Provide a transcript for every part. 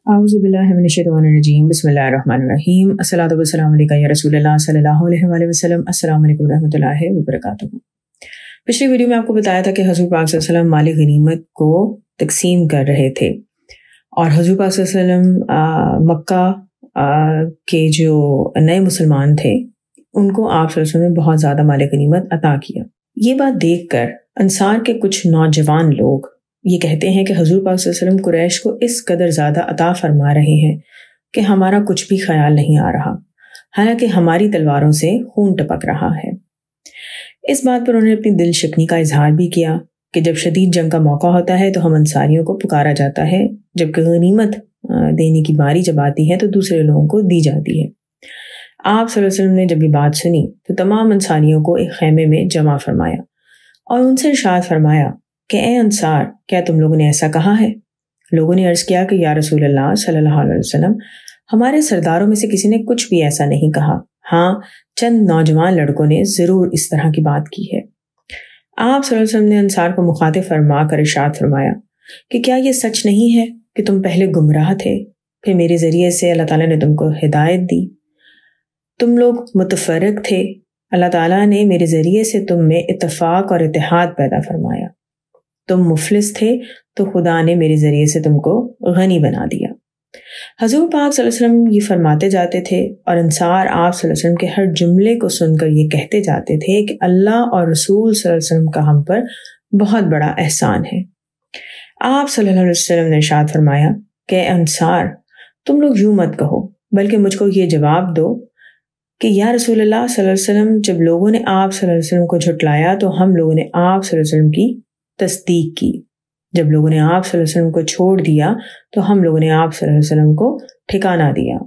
اعوذ باللہ من الشیطان الرجیم بسم اللہ الرحمن الرحیم الصلاۃ والسلام علیکہ یا رسول اللہ صلی اللہ علیہ وآلہ وسلم۔ السلام علیکم ورحمۃ اللہ وبرکاتہ۔ پچھلی ویڈیو میں آپ کو بتایا تھا کہ حضور پاک صلی اللہ علیہ وسلم مال غنیمت کو تقسیم کر رہے تھے، اور حضور پاک صلی اللہ علیہ وسلم مکہ کے جو نئے مسلمان تھے ان کو آپ صلی اللہ علیہ وسلم نے بہت زیادہ مال غنیمت عطا کیا۔ یہ بات دیکھ کر انصار کے کچھ نوجوان لوگ یہ کہتے ہیں کہ حضور پاک صلی اللہ علیہ وسلم قریش کو اس قدر زیادہ عطا فرما رہے ہیں کہ ہمارا کچھ بھی خیال نہیں آ رہا، حالانکہ ہماری تلواروں سے خون ٹپک رہا ہے۔ اس بات پر انہوں نے اپنی دل شکنی کا اظہار بھی کیا کہ جب شدید جنگ کا موقع ہوتا ہے تو ہم انصاریوں کو پکارا جاتا ہے، جبکہ غنیمت دینے کی باری جب آتی ہے تو دوسرے لوگوں کو دی جاتی ہے۔ آپ صلی اللہ علیہ وسلم نے جب یہ بات سنی تو تمام انصاریوں کو ایک خیمے میں جمع فرمایا اور ان سے ارشاد فرمایا کہ اے انصار، کیا تم لوگوں نے ایسا کہا ہے؟ لوگوں نے عرض کیا کہ یا رسول اللہ صلی اللہ علیہ وسلم، ہمارے سرداروں میں سے کسی نے کچھ بھی ایسا نہیں کہا، ہاں چند نوجوان لڑکوں نے ضرور اس طرح کی بات کی ہے۔ آپ صلی اللہ علیہ وسلم نے انصار کو مخاطب فرما کر ارشاد فرمایا کہ کیا یہ سچ نہیں ہے کہ تم پہلے گمراہ تھے، پھر میرے ذریعے سے اللہ تعالیٰ نے تم کو ہدایت دی؟ تم لوگ متفرق تھے، اللہ تعالیٰ نے میرے ذریعے سے تم میں اتفاق اور اتحاد پیدا فرمایا۔ تم مفلس تھے تو خدا نے میرے ذریعے سے تم کو غنی بنا دیا۔ حضور پاک صلی اللہ علیہ وسلم یہ فرماتے جاتے تھے اور انصار آپ صلی اللہ علیہ وسلم کے ہر جملے کو سن کر یہ کہتے جاتے تھے کہ اللہ اور رسول صلی اللہ علیہ وسلم کا ہم پر بہت بڑا احسان ہے۔ آپ صلی اللہ علیہ وسلم نے ارشاد فرمایا کہ اے انصار، تم لوگ یوں مت کہو، بلکہ مجھ کو یہ جواب دو کہ یا رسول اللہ صلی اللہ علیہ وسلم، جب لوگوں نے آپ صلی اللہ علیہ وسلم کو جھٹلایا تو ہم لوگوں نے آپ صلی اللہ علیہ وسلم کی تصدیق کی، جب لوگوں نے آپ صلی اللہ علیہ وسلم کو چھوڑ دیا تو ہم لوگوں نے آپ صلی اللہ علیہ وسلم کو ٹھکانہ دیا،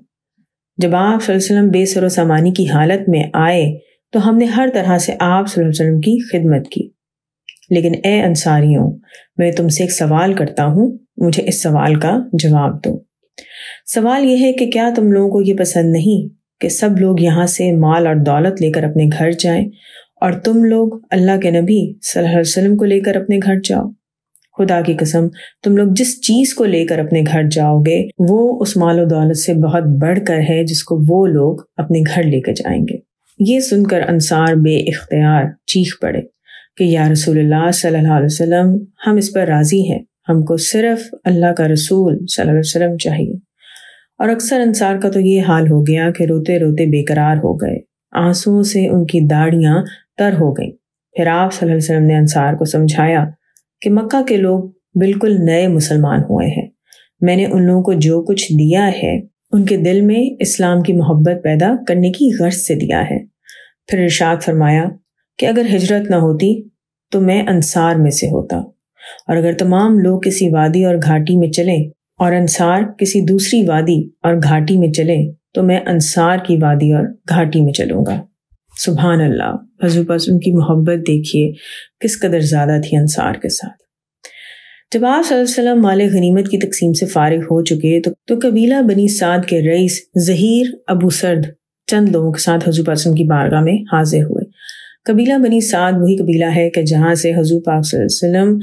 جب آپ صلی اللہ علیہ وسلم بے سر و سامانی کی حالت میں آئے تو ہم نے ہر طرح سے آپ صلی اللہ علیہ وسلم کی خدمت کی۔ لیکن اے انصاریوں، میں تم سے ایک سوال کرتا ہوں، مجھے اس سوال کا جواب دو۔ سوال یہ ہے کہ کیا تم لوگوں کو یہ پسند نہیں کہ سب لوگ یہاں سے مال اور دولت لے کر اپنے گھر جائیں اور تم لوگ اللہ کے نبی صلی اللہ علیہ وسلم کو لے کر اپنے گھر جاؤ؟ خدا کی قسم، تم لوگ جس چیز کو لے کر اپنے گھر جاؤ گے وہ اس مال و دولت سے بہت بڑھ کر ہے جس کو وہ لوگ اپنے گھر لے کے جائیں گے۔ یہ سن کر انصار بے اختیار چیخ پڑے کہ یا رسول اللہ صلی اللہ علیہ وسلم، ہم اس پر راضی ہیں، ہم کو صرف اللہ کا رسول صلی اللہ علیہ وسلم چاہیے۔ اور اکثر انصار کا تو یہ حال ہو گیا کہ روتے روتے بے قرار ہو گئے، آنسوؤں سے ان کی داڑیاں تر ہو گئیں۔ پھر آپ صلی اللہ علیہ وسلم نے انصار کو سمجھایا کہ مکہ کے لوگ بالکل نئے مسلمان ہوئے ہیں، میں نے ان لوگوں کو جو کچھ دیا ہے ان کے دل میں اسلام کی محبت پیدا کرنے کی غرض سے دیا ہے۔ پھر ارشاد فرمایا کہ اگر ہجرت نہ ہوتی تو میں انصار میں سے ہوتا، اور اگر تمام لوگ کسی وادی اور گھاٹی میں چلیں اور انصار کسی دوسری وادی اور گھاٹی میں چلیں تو میں انصار کی وادی اور گھاٹی میں چلوں گا۔ سبحان اللہ، حضور پاک ان کی محبت دیکھیے کس قدر زیادہ تھی انصار کے ساتھ۔ جب آپ صلی اللہ علیہ وسلم مال غنیمت کی تقسیم سے فارغ ہو چکے تو قبیلہ بنی سعد کے رئیس ظہیر ابو سرد چند لوگوں کے ساتھ حضور پاک کی بارگاہ میں حاضر ہوئے۔ قبیلہ بنی سعد وہی قبیلہ ہے کہ جہاں سے حضور پاک صلی اللہ علیہ وسلم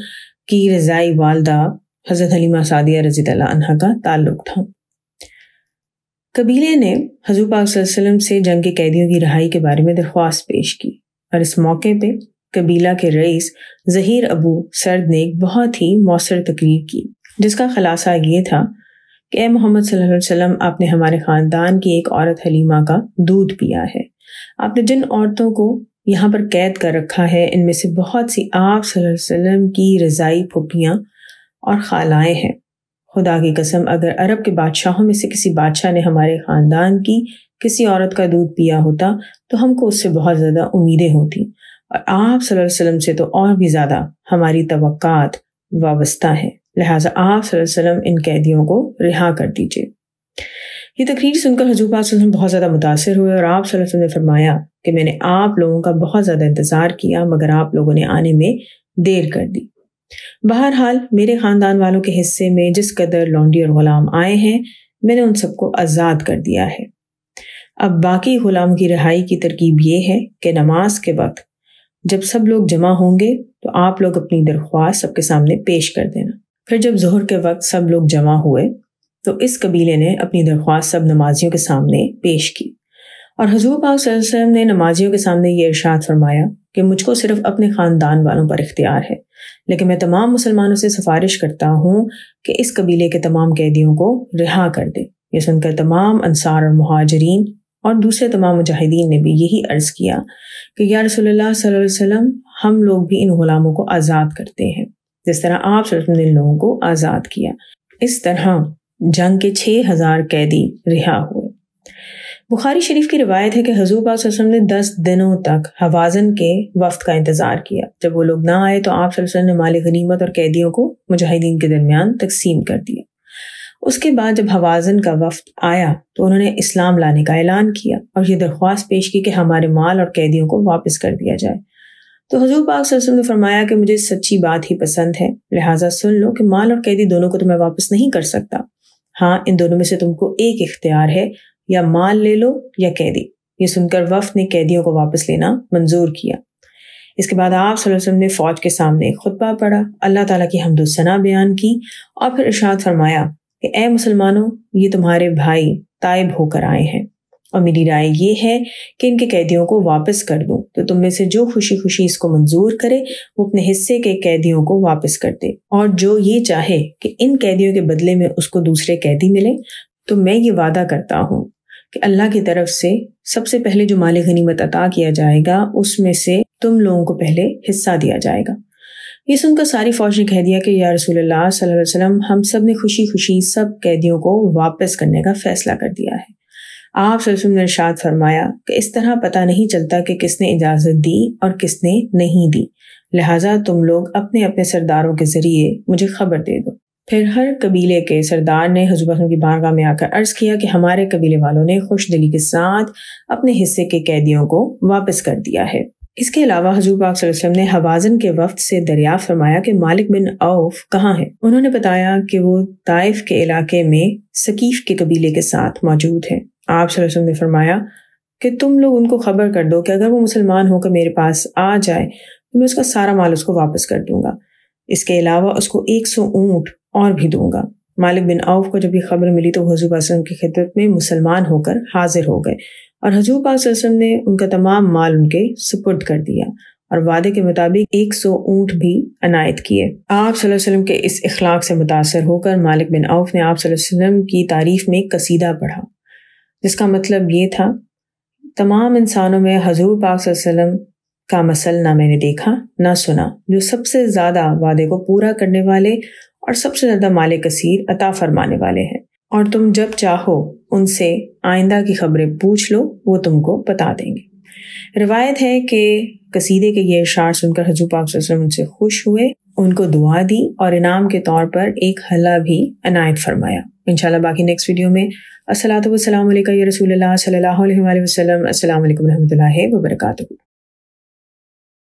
کی رضائی والدہ حضرت حلیمہ سعدیہ رضی اللہ عنہا کا تعلق تھا۔ قبیلے نے حضور پاک صلی اللہ علیہ وسلم سے جنگ کے قیدیوں کی رہائی کے بارے میں درخواست پیش کی، اور اس موقع پہ قبیلہ کے رئیس ظہیر ابو سرد نے ایک بہت ہی مؤثر تقریر کی، جس کا خلاصہ یہ تھا کہ اے محمد صلی اللہ علیہ وسلم، آپ نے ہمارے خاندان کی ایک عورت حلیمہ کا دودھ پیا ہے۔ آپ نے جن عورتوں کو یہاں پر قید کر رکھا ہے ان میں سے بہت سی آپ صلی اللہ علیہ وسلم کی رضائی پھپھیاں اور خالائیں ہیں۔ خدا کی قسم، اگر عرب کے بادشاہوں میں سے کسی بادشاہ نے ہمارے خاندان کی کسی عورت کا دودھ پیا ہوتا تو ہم کو اس سے بہت زیادہ امیدیں ہوتی، اور آپ صلی اللہ علیہ وسلم سے تو اور بھی زیادہ ہماری توقعات وابستہ ہیں، لہٰذا آپ صلی اللہ علیہ وسلم ان قیدیوں کو رہا کر دیجیے۔ یہ تقریر سن کر حضور پاک صلی اللہ علیہ وسلم بہت زیادہ متاثر ہوئے، اور آپ صلی اللہ علیہ وسلم نے فرمایا کہ میں نے آپ لوگوں کا بہت زیادہ انتظار کیا مگر آپ لوگوں نے آنے میں دیر کر دی۔ بہرحال میرے خاندان والوں کے حصے میں جس قدر لونڈی اور غلام آئے ہیں میں نے ان سب کو آزاد کر دیا ہے۔ اب باقی غلام کی رہائی کی ترکیب یہ ہے کہ نماز کے وقت جب سب لوگ جمع ہوں گے تو آپ لوگ اپنی درخواست سب کے سامنے پیش کر دینا۔ پھر جب ظہر کے وقت سب لوگ جمع ہوئے تو اس قبیلے نے اپنی درخواست سب نمازیوں کے سامنے پیش کی، اور حضور پاک صلی اللہ علیہ وسلم نے نمازیوں کے سامنے یہ ارشاد فرمایا کہ مجھ کو صرف اپنے خاندان والوں پر اختیار ہے، لیکن میں تمام مسلمانوں سے سفارش کرتا ہوں کہ اس قبیلے کے تمام قیدیوں کو رہا کر دے۔ یہ سن کر تمام انصار اور مہاجرین اور دوسرے تمام مجاہدین نے بھی یہی عرض کیا کہ یا رسول اللہ صلی اللہ علیہ وسلم، ہم لوگ بھی ان غلاموں کو آزاد کرتے ہیں جس طرح آپ صلی اللہ علیہ وسلم نے ان لوگوں کو آزاد کیا۔ اس طرح جنگ کے 6000 قیدی رہا ہوئے۔ بخاری شریف کی روایت ہے کہ حضور پاک صلی اللہ علیہ وسلم نے 10 دنوں تک حوازن کے وفد کا انتظار کیا۔ جب وہ لوگ نہ آئے تو آپ صلی اللہ علیہ وسلم نے مال غنیمت اور قیدیوں کو مجاہدین کے درمیان تقسیم کر دیا۔ اس کے بعد جب حوازن کا وفد آیا تو انہوں نے اسلام لانے کا اعلان کیا اور یہ درخواست پیش کی کہ ہمارے مال اور قیدیوں کو واپس کر دیا جائے۔ تو حضور پاک صلی اللہ علیہ وسلم نے فرمایا کہ مجھے سچی بات ہی پسند ہے، لہٰذا سن لو کہ مال اور قیدی دونوں کو تو میں واپس نہیں کر سکتا، ہاں ان دونوں میں سے تم کو ایک اختیار ہے، یا مال لے لو یا قیدی۔ یہ سن کر وفد نے قیدیوں کو واپس لینا منظور کیا۔ اس کے بعد آپ صلی اللہ علیہ وسلم نے فوج کے سامنے ایک خطبہ پڑھا، اللہ تعالیٰ کی حمد و ثنا بیان کی اور پھر ارشاد فرمایا کہ اے مسلمانوں، یہ تمہارے بھائی تائب ہو کر آئے ہیں، اور میری رائے یہ ہے کہ ان کے قیدیوں کو واپس کر دوں، تو تم میں سے جو خوشی خوشی اس کو منظور کرے وہ اپنے حصے کے قیدیوں کو واپس کر دے، اور جو یہ چاہے کہ ان قیدیوں کے بدلے میں اس کو دوسرے قیدی ملے، تو میں یہ وعدہ کرتا ہوں کہ اللہ کی طرف سے سب سے پہلے جو مال غنیمت عطا کیا جائے گا اس میں سے تم لوگوں کو پہلے حصہ دیا جائے گا۔ یہ سن کر ساری فوج نے کہہ دیا کہ یا رسول اللہ صلی اللہ علیہ وسلم، ہم سب نے خوشی خوشی سب قیدیوں کو واپس کرنے کا فیصلہ کر دیا ہے۔ آپ صلی اللہ علیہ وسلم نے ارشاد فرمایا کہ اس طرح پتہ نہیں چلتا کہ کس نے اجازت دی اور کس نے نہیں دی، لہٰذا تم لوگ اپنے اپنے سرداروں کے ذریعے مجھے خبر دے دو۔ پھر ہر قبیلے کے سردار نے حضور پاک کی بارگاہ میں آ کر عرض کیا کہ ہمارے قبیلے والوں نے خوش دلی کے ساتھ اپنے حصے کے قیدیوں کو واپس کر دیا ہے۔ اس کے علاوہ حضور پاک صلی اللہ علیہ وسلم نے حوازن کے وفد سے دریافت فرمایا کہ مالک بن عوف کہاں ہیں؟ انہوں نے بتایا کہ وہ طائف کے علاقے میں ثقیف کے قبیلے کے ساتھ موجود ہیں۔ آپ صلی اللہ علیہ وسلم نے فرمایا کہ تم لوگ ان کو خبر کر دو کہ اگر وہ مسلمان ہو کر میرے پاس آ جائے تو میں اس کا سارا مال اس کو واپس کر دوں گا، اس کے علاوہ اس کو 100 اونٹ اور بھی دوں گا۔ مالک بن عوف کو جب یہ خبر ملی تو حضور پاک صلی اللہ علیہ وسلم کی خدمت میں مسلمان ہو کر حاضر ہو گئے، اور حضور پاک صلی اللہ علیہ وسلم نے ان کا تمام مال ان کے سپرد کر دیا اور وعدے کے مطابق 100 اونٹ بھی عنایت کیے۔ آپ صلی اللہ علیہ وسلم کے اس اخلاق سے متاثر ہو کر مالک بن عوف نے آپ صلی اللہ علیہ وسلم کی تعریف میں ایک قصیدہ پڑھا، جس کا مطلب یہ تھا، تمام انسانوں میں حضور پاک صلی اللہ علیہ وسلم کا مثل نہ میں نے دیکھا نہ سنا، جو سب سے زیادہ وعدے کو پورا کرنے والے اور سب سے زیادہ مال کثیر عطا فرمانے والے ہیں، اور تم جب چاہو ان سے آئندہ کی خبریں پوچھ لو، وہ تم کو بتا دیں گے۔ روایت ہے کہ قصیدے کے یہ اشعار سن کر حضور پاک صلی اللہ علیہ وسلم ان سے خوش ہوئے، ان کو دعا دی اور انعام کے طور پر ایک حلہ بھی عنایت فرمایا۔ انشاءاللہ باقی نیکسٹ ویڈیو میں۔ الصلاۃ والسلام علیکم یا رسول اللہ صلی اللہ علیہ وآلہ وسلم۔ السلام علیکم ورحمۃ اللہ وبرکاتہ۔